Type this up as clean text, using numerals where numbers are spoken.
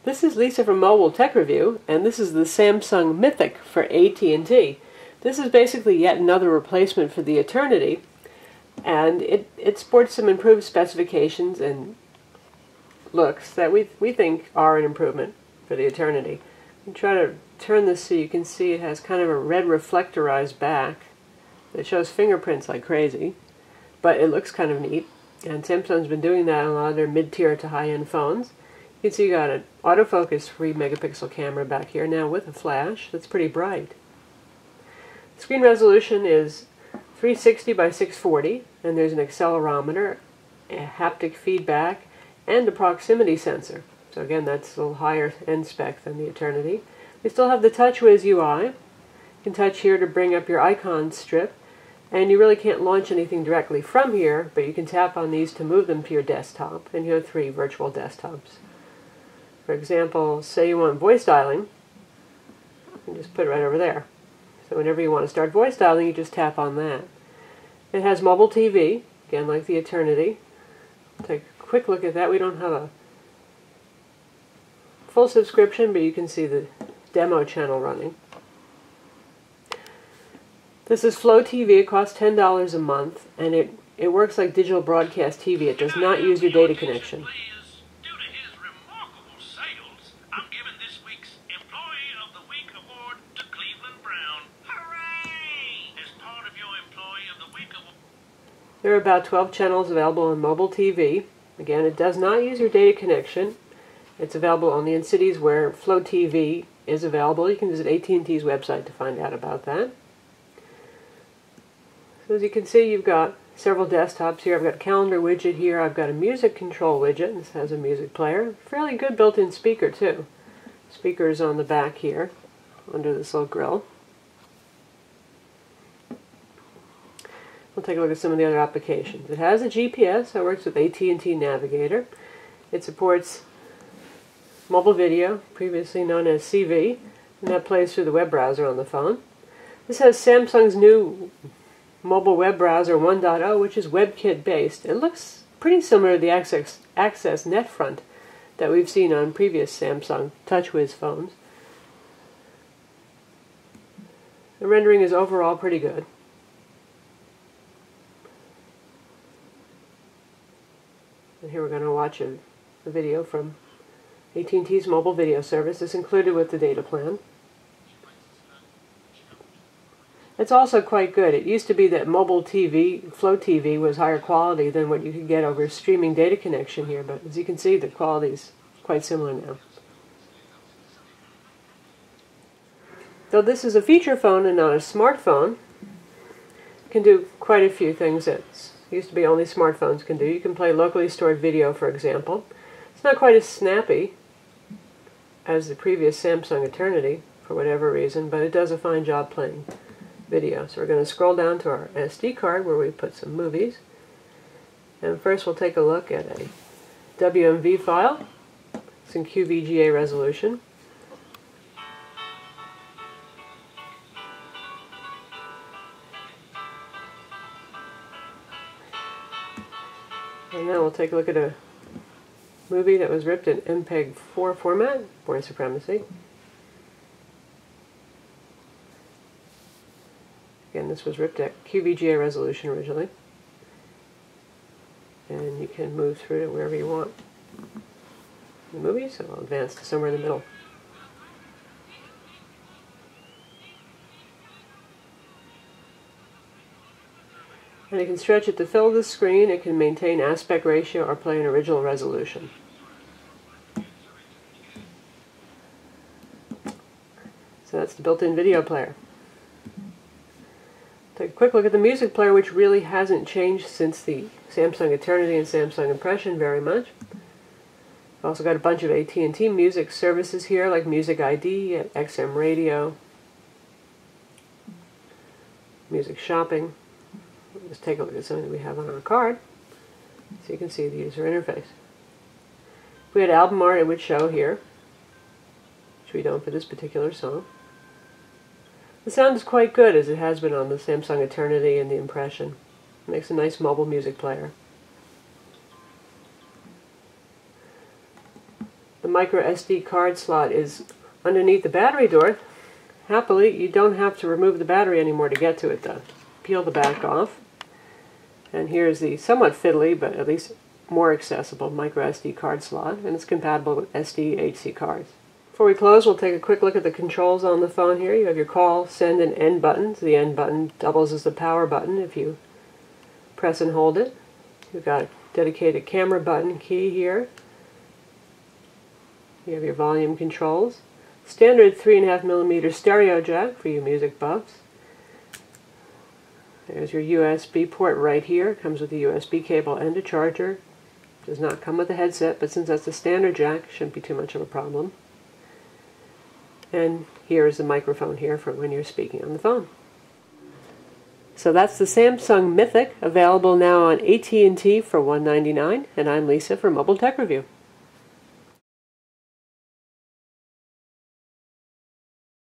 This is Lisa from Mobile Tech Review, and this is the Samsung Mythic for AT&T. This is basically yet another replacement for the Eternity, and it sports some improved specifications and looks that we think are an improvement for the Eternity. I'm try to turn this so you can see it has kind of a red reflectorized back that shows fingerprints like crazy, but it looks kind of neat, and Samsung's been doing that on a lot of their mid-tier to high-end phones. You can see you got an autofocus 3 megapixel camera back here now with a flash that's pretty bright. The screen resolution is 360 by 640, and there's an accelerometer, a haptic feedback, and a proximity sensor. So again, that's a little higher end spec than the Eternity. We still have the Touchwiz Ui. You can touch here to bring up your icon strip, and you really can't launch anything directly from here, but you can tap on these to move them to your desktop, and you have 3 virtual desktops. For example, say you want voice dialing, you can just put it right over there. So whenever you want to start voice dialing, you just tap on that. It has mobile TV, again like the Eternity. Take a quick look at that. We don't have a full subscription, but you can see the demo channel running. This is Flow TV. It costs $10 a month, and it works like digital broadcast TV. It does not use your data connection. There are about 12 channels available on mobile TV. Again, it does not use your data connection. It's available only in cities where Flow TV is available. You can visit AT&T's website to find out about that. So as you can see, you've got several desktops here. I've got a calendar widget here. I've got a music control widget. This has a music player. Fairly good built-in speaker too. Speakers on the back here under this little grill. We'll take a look at some of the other applications. It has a GPS, so it works with AT&T Navigator. It supports mobile video, previously known as CV, and that plays through the web browser on the phone. This has Samsung's new mobile web browser 1.0, which is WebKit based. It looks pretty similar to the Access NetFront that we've seen on previous Samsung Touchwiz phones. The rendering is overall pretty good. And here we're going to watch a video from AT&T's mobile video service. It's included with the data plan. It's also quite good. It used to be that mobile TV, Flow TV, was higher quality than what you could get over streaming data connection here, but as you can see, the quality is quite similar now. Though this is a feature phone and not a smartphone, it can do quite a few things that used to be only smartphones can do. You can play locally stored video, for example. It's not quite as snappy as the previous Samsung Eternity, for whatever reason, but it does a fine job playing video. So we're going to scroll down to our SD card where we put some movies. And first we'll take a look at a WMV file. It's in QVGA resolution. And now we'll take a look at a movie that was ripped in MPEG-4 format, Born Supremacy. Again, this was ripped at QVGA resolution originally. And you can move through it wherever you want in the movie, so I'll advance to somewhere in the middle. And you can stretch it to fill the screen. It can maintain aspect ratio or play in original resolution. So that's the built-in video player. Take a quick look at the music player, which really hasn't changed since the Samsung Eternity and Samsung Impression very much. I've also got a bunch of AT&T music services here, like Music ID, XM Radio, Music Shopping. Let's take a look at something that we have on our card so you can see the user interface. If we had album art, it would show here, which we don't for this particular song. The sound is quite good, as it has been on the Samsung Eternity and the Impression. It makes a nice mobile music player. The the micro SD card slot is underneath the battery door. Happily, you don't have to remove the battery anymore to get to it though. Peel the back off. And here's the somewhat fiddly, but at least more accessible micro SD card slot, and it's compatible with SDHC cards. Before we close, we'll take a quick look at the controls on the phone here. You have your call, send, and end buttons. The end button doubles as the power button if you press and hold it. You've got a dedicated camera button key here. You have your volume controls. Standard 3.5mm stereo jack for you music buffs. There's your USB port right here. It comes with a USB cable and a charger. Does not come with a headset, but since that's a standard jack, shouldn't be too much of a problem. And here is the microphone here for when you're speaking on the phone. So that's the Samsung Mythic, available now on AT&T for $199, and I'm Lisa for Mobile Tech Review.